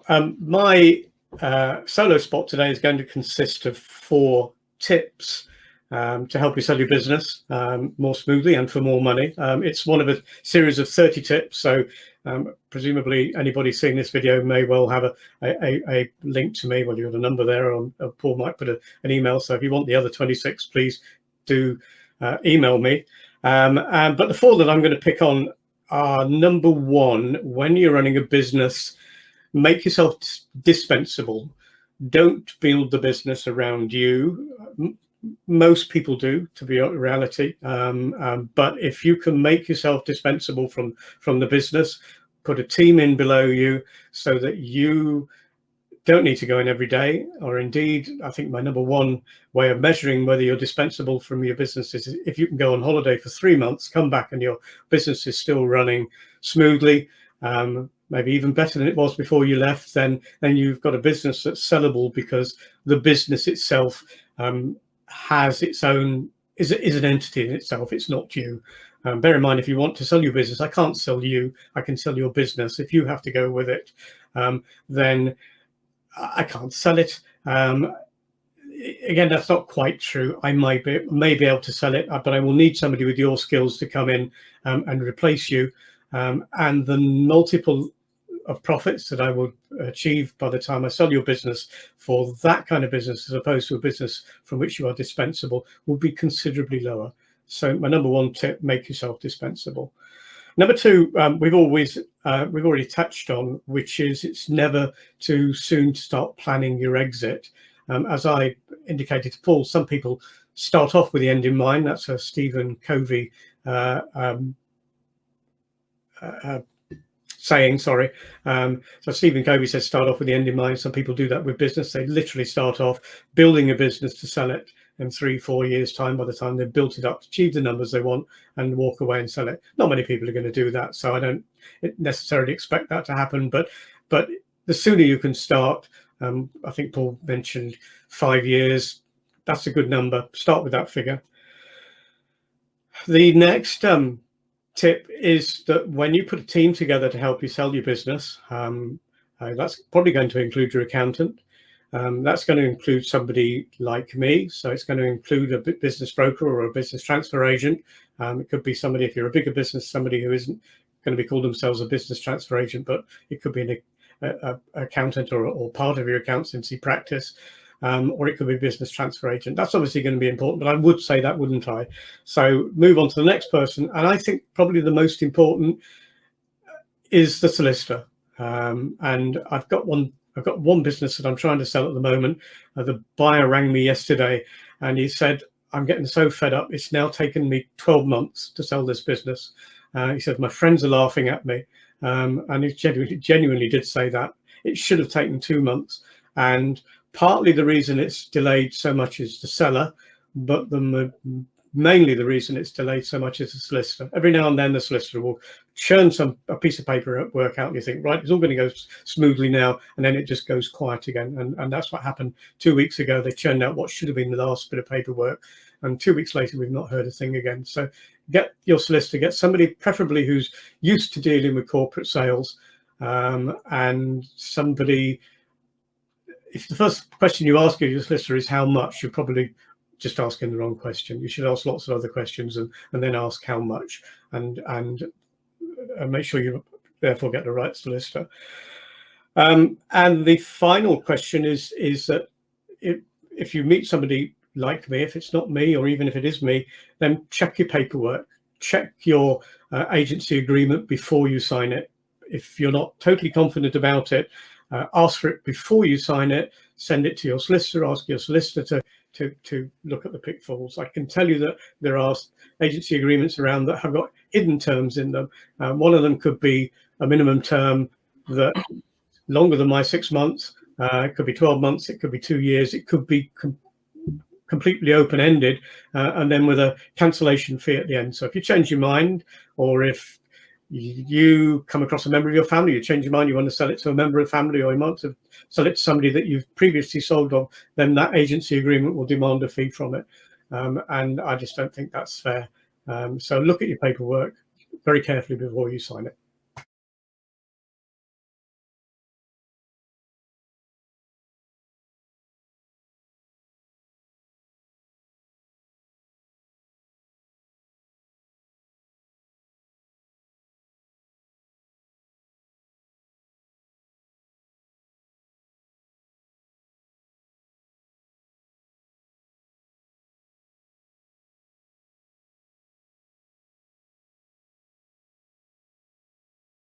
My solo spot today is going to consist of 4 tips to help you sell your business more smoothly and for more money. It's one of a series of 30 tips, so presumably anybody seeing this video may well have a link to me. Well, you've got a number there, or Paul might put an email, so if you want the other 26, please do email me. But the 4 that I'm going to pick on are: number 1, when you're running a business, make yourself dispensable. Don't build the business around you. Most people do, to be a reality. But if you can make yourself dispensable from the business, put a team in below you so that you don't need to go in every day. Or indeed, I think my number 1 way of measuring whether you're dispensable from your business is if you can go on holiday for 3 months, come back and your business is still running smoothly, maybe even better than it was before you left, then you've got a business that's sellable, because the business itself has its own, is an entity in itself. It's not you. Bear in mind, if you want to sell your business, I can't sell you, I can sell your business. If you have to go with it, then I can't sell it. Again, that's not quite true. I may be able to sell it, but I will need somebody with your skills to come in and replace you. And the multiple of profits that I will achieve by the time I sell your business for that kind of business, as opposed to a business from which you are dispensable, will be considerably lower. So my number 1 tip: make yourself dispensable. Number 2, we've already touched on, which is it's never too soon to start planning your exit. As I indicated to Paul, some people start off with the end in mind. That's a Stephen Covey saying, sorry. So Stephen Covey says start off with the end in mind. Some people do that with business. They literally start off building a business to sell it in 3-4 years time, by the time they've built it up, achieved the numbers they want, and walk away and sell it. Not many people are going to do that, so I don't necessarily expect that to happen, but the sooner you can start, I think Paul mentioned 5 years, that's a good number. Start with that figure. The next tip is that when you put a team together to help you sell your business, that's probably going to include your accountant. That's going to include somebody like me. So it's going to include a business broker or a business transfer agent. It could be somebody, if you're a bigger business, somebody who isn't going to be called themselves a business transfer agent, but it could be an accountant or part of your accountancy practice. Or it could be a business transfer agent. That's obviously going to be important, but I would say that, wouldn't I? So move on to the next person. And I think probably the most important is the solicitor. And I've got one business that I'm trying to sell at the moment. The buyer rang me yesterday and he said, I'm getting so fed up. It's now taken me 12 months to sell this business. He said, my friends are laughing at me. And he genuinely did say that. It should have taken 2 months. And partly the reason it's delayed so much is the seller, but mainly the reason it's delayed so much is the solicitor. Every now and then the solicitor will churn a piece of paper work out, and you think, right, it's all going to go smoothly now, and then it just goes quiet again. And that's what happened 2 weeks ago. They churned out what should have been the last bit of paperwork, and 2 weeks later we've not heard a thing again. So get your solicitor, get somebody preferably who's used to dealing with corporate sales, and somebody. If the first question you ask of your solicitor is how much, you're probably just asking the wrong question. You should ask lots of other questions and then ask how much, and make sure you therefore get the right solicitor. And the final question is that if you meet somebody like me, if it's not me, or even if it is me, then check your paperwork, check your agency agreement before you sign it. If you're not totally confident about it, ask for it before you sign it, send it to your solicitor, ask your solicitor to look at the pitfalls. I can tell you that there are agency agreements around that have got hidden terms in them. One of them could be a minimum term that longer than my 6 months. It could be 12 months, it could be 2 years, it could be completely open-ended, and then with a cancellation fee at the end. So if you change your mind, or if you come across a member of your family, you change your mind, you want to sell it to a member of the family, or you want to sell it to somebody that you've previously sold on, then that agency agreement will demand a fee from it. And I just don't think that's fair. So look at your paperwork very carefully before you sign it.